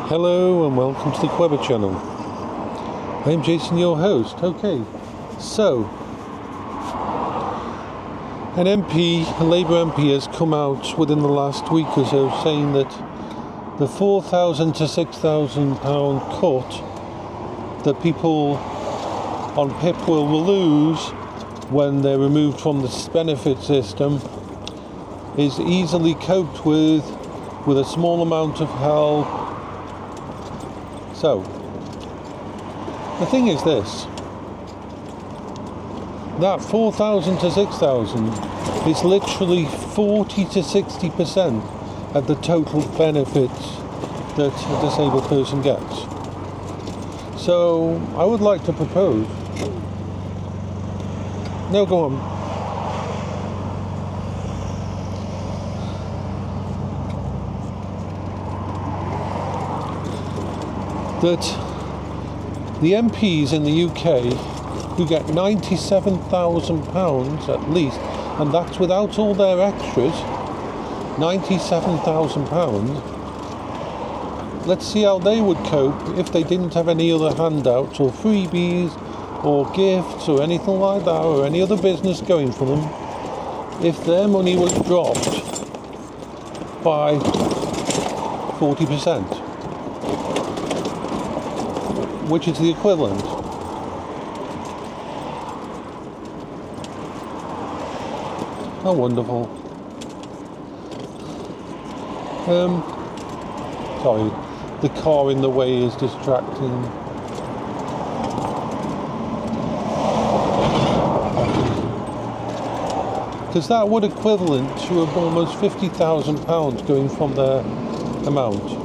Hello and welcome to the Queber channel. I'm Jason, your host. Okay, so an MP, a Labour MP, has come out within the last week or so saying that the £4,000 to £6,000 cut that people on PIP will lose when they're removed from the benefit system is easily coped with a small amount of help. So, the thing is this, that 4,000 to 6,000 is literally 40 to 60% of the total benefits that a disabled person gets. So, I would like to propose... No, go on. That the MPs in the UK who get £97,000 at least, and that's without all their extras, £97,000, let's see how they would cope if they didn't have any other handouts or freebies or gifts or anything like that, or any other business going for them, if their money was dropped by 40%. Which is the equivalent. How wonderful. Sorry, the car in the way is distracting. Because that would equivalent to almost £50,000 going from their amount.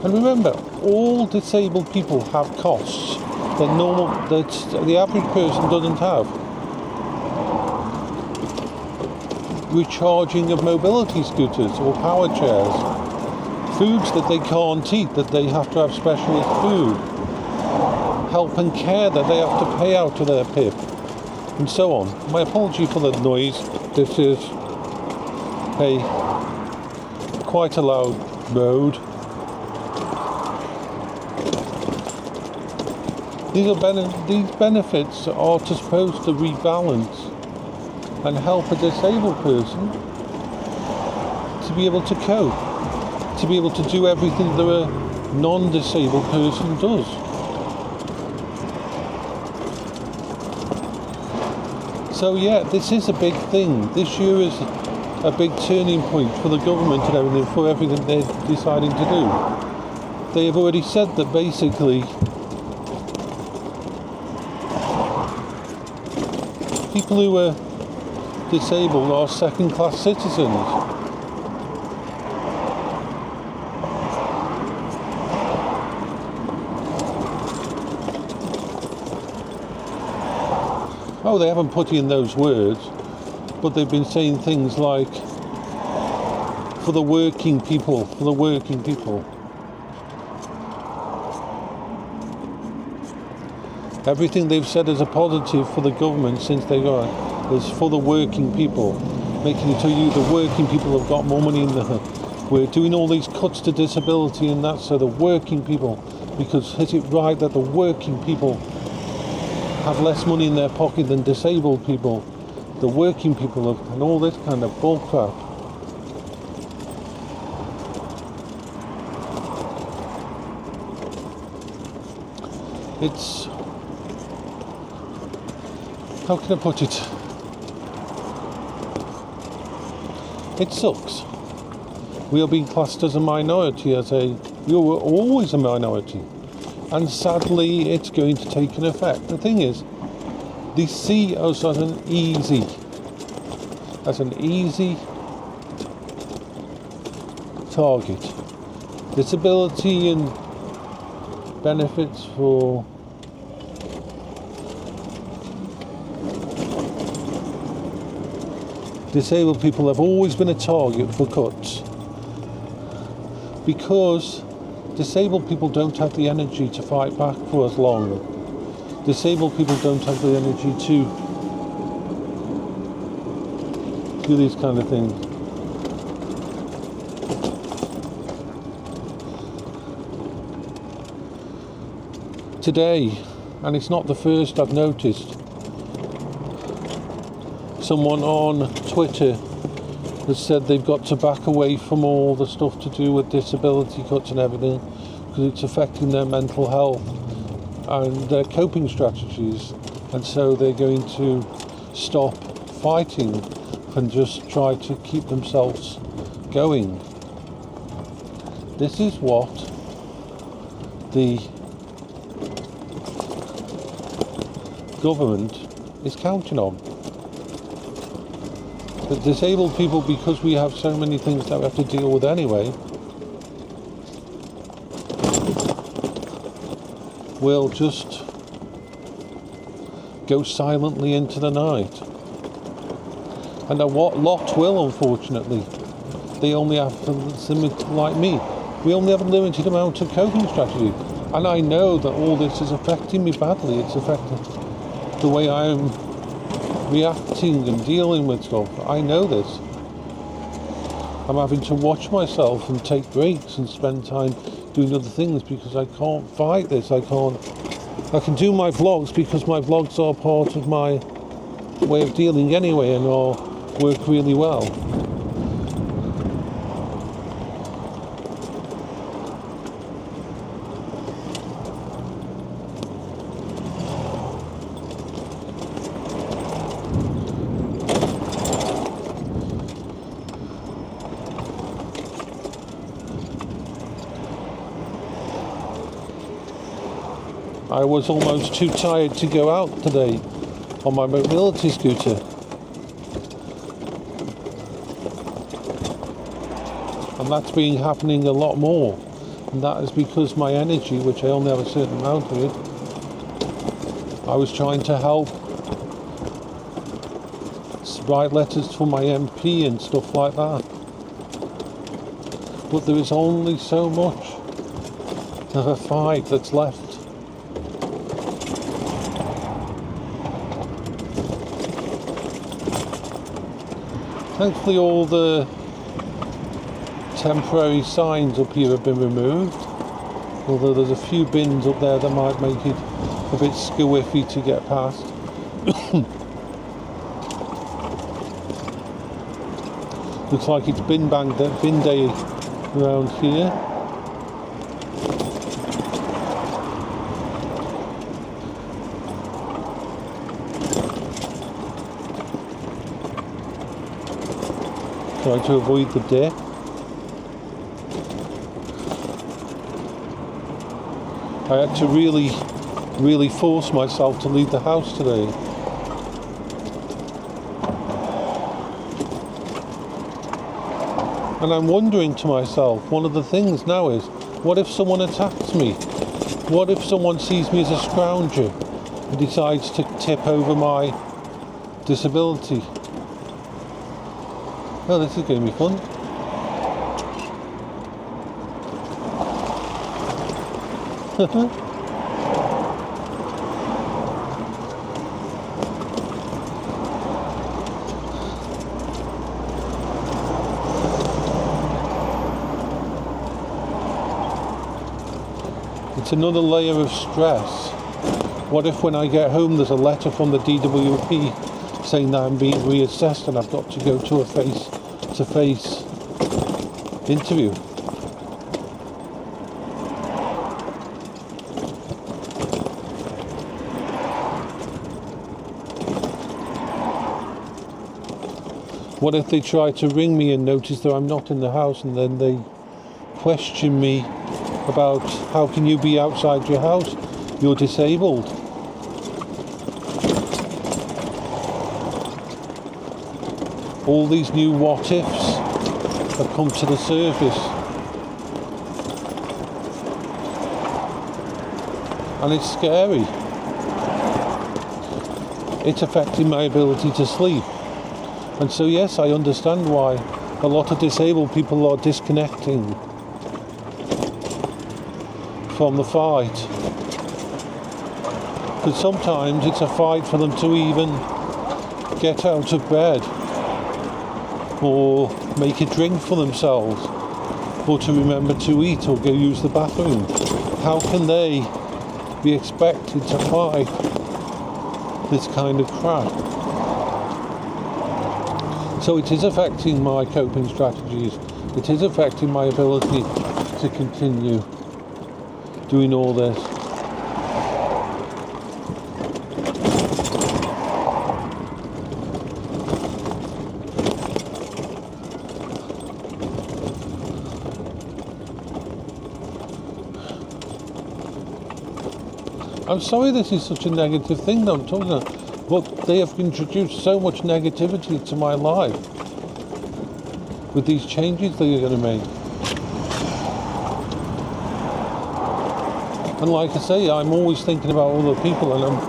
And remember, all disabled people have costs that the average person doesn't have. Recharging of mobility scooters or power chairs, foods that they can't eat, that they have to have specialist food, help and care that they have to pay out to their PIP, and so on. My apology for the noise. This is quite a loud road. These benefits are supposed to rebalance and help a disabled person to be able to cope, to be able to do everything that a non-disabled person does. So yeah, this is a big thing. This year is a big turning point for the government and everything, for everything they're deciding to do. They have already said that basically people who are disabled are second-class citizens. Oh, they haven't put in those words, but they've been saying things like, for the working people, for the working people. Everything they've said is a positive for the government since they got it is for the working people, making it so the working people have got more money in there. We're doing all these cuts to disability and that, so the working people, because is it right that the working people have less money in their pocket than disabled people? The working people have, and all this kind of bullcrap. It's... how can I put it? It sucks. We are being classed as a minority, we were always a minority. And sadly, it's going to take an effect. The thing is, they see us as an easy target. Disability and benefits for disabled people have always been a target for cuts. because disabled people don't have the energy to fight back for as long. Disabled people don't have the energy to do these kind of things. Today, and it's not the first I've noticed, someone on Twitter has said they've got to back away from all the stuff to do with disability cuts and everything because it's affecting their mental health and their coping strategies, and so they're going to stop fighting and just try to keep themselves going. This is what the government is counting on. The disabled people, because we have so many things that we have to deal with anyway, will just go silently into the night. And what lot will, unfortunately, they only have to limit, like me, we only have a limited amount of coping strategy. And I know that all this is affecting me badly. It's affecting the way I'm reacting and dealing with stuff. I know this. I'm having to watch myself and take breaks and spend time doing other things because I can't fight this. I can do my vlogs because my vlogs are part of my way of dealing anyway and work really well. I was almost too tired to go out today on my mobility scooter. And that's been happening a lot more. And that is because my energy, which I only have a certain amount of it, I was trying to help write letters for my MP and stuff like that. But there is only so much of a fight that's left. Thankfully all the temporary signs up here have been removed, although there's a few bins up there that might make it a bit squiffy to get past. Looks like it's bin day around here. Trying to avoid the dip. I had to really force myself to leave the house today. And I'm wondering to myself, one of the things now is, what if someone attacks me? What if someone sees me as a scrounger and decides to tip over my disability? Oh, this is going to be fun. It's another layer of stress. What if when I get home there's a letter from the DWP saying that I'm being reassessed and I've got to go to a face-to-face interview? What if they try to ring me and notice that I'm not in the house, and then they question me about how can you be outside your house? You're disabled. All these new what ifs have come to the surface. And it's scary. It's affecting my ability to sleep. And so yes, I understand why a lot of disabled people are disconnecting from the fight. Because sometimes it's a fight for them to even get out of bed, or make a drink for themselves, or to remember to eat or go use the bathroom. How can they be expected to fight this kind of crap? So it is affecting my coping strategies. It is affecting my ability to continue doing all this. I'm sorry this is such a negative thing that I'm talking about, but they have introduced so much negativity to my life with these changes that you're going to make. And like I say, I'm always thinking about other people, and I'm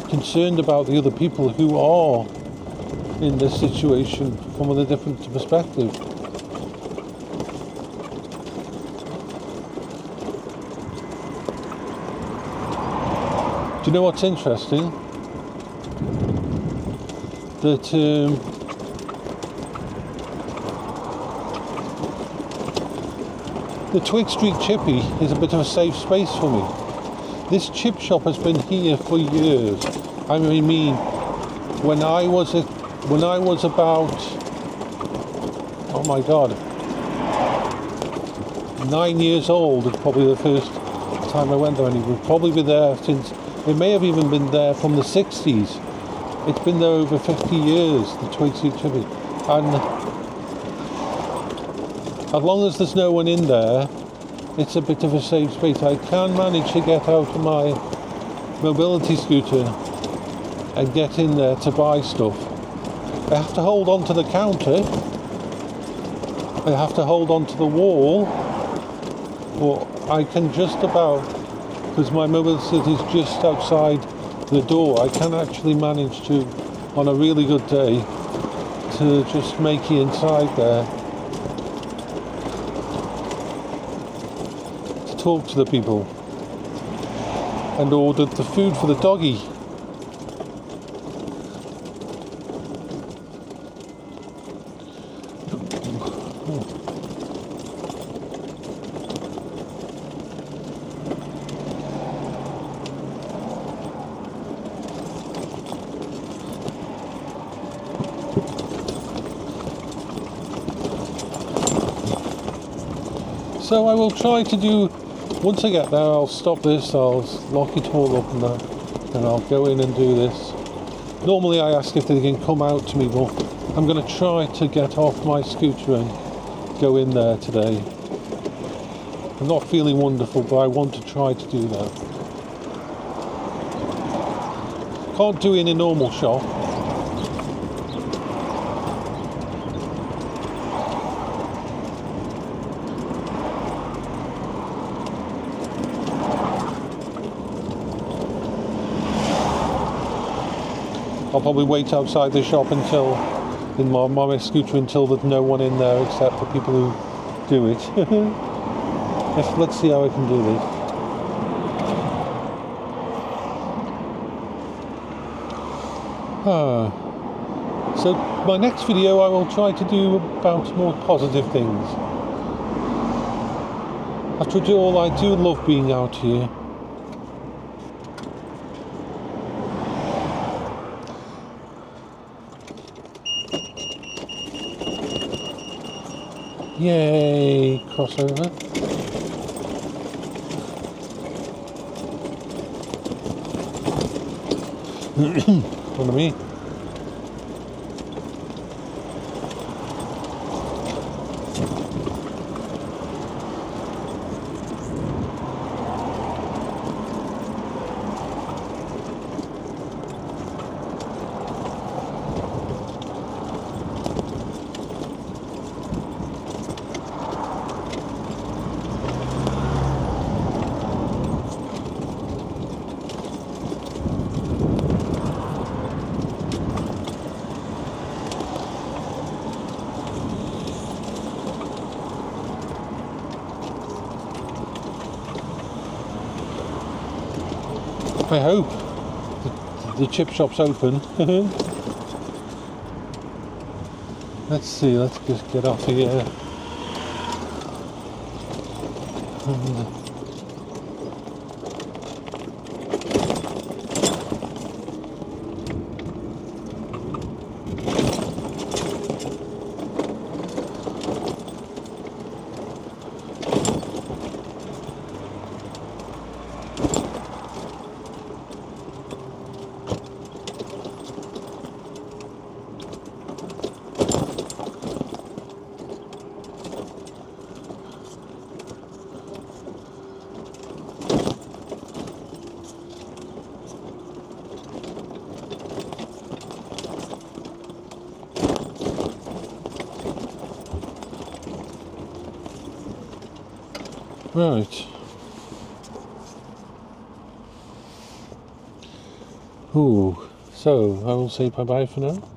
concerned about the other people who are in this situation from a different perspective. Do you know what's interesting? That the Twig Street Chippy is a bit of a safe space for me. This chip shop has been here for years. I mean, when I was about, oh my God, 9 years old, it's probably the first time I went there, and it would probably be there since. It may have even been there from the 60s. It's been there over 50 years, the Twig Street Chippy. And as long as there's no one in there, it's a bit of a safe space. I can manage to get out of my mobility scooter and get in there to buy stuff. I have to hold on to the counter. I have to hold on to the wall. But I can just about, because my mobility is just outside the door, I can actually manage to, on a really good day, to just make it inside there to talk to the people and order the food for the doggy. So I will try to do, once I get there, I'll stop this, I'll lock it all up and that, and I'll go in and do this. Normally I ask if they can come out to me, but I'm going to try to get off my scooter and go in there today. I'm not feeling wonderful, but I want to try to do that. Can't do it in a normal shop. I'll probably wait outside the shop until, in my scooter, until there's no one in there except for people who do it. Let's see how I can do this. So my next video I will try to do about more positive things. After all, I do love being out here. Yay, crossover. What do you mean? I hope the chip shop's open. Let's see, let's just get off here. Right. Ooh. So I will say bye bye for now.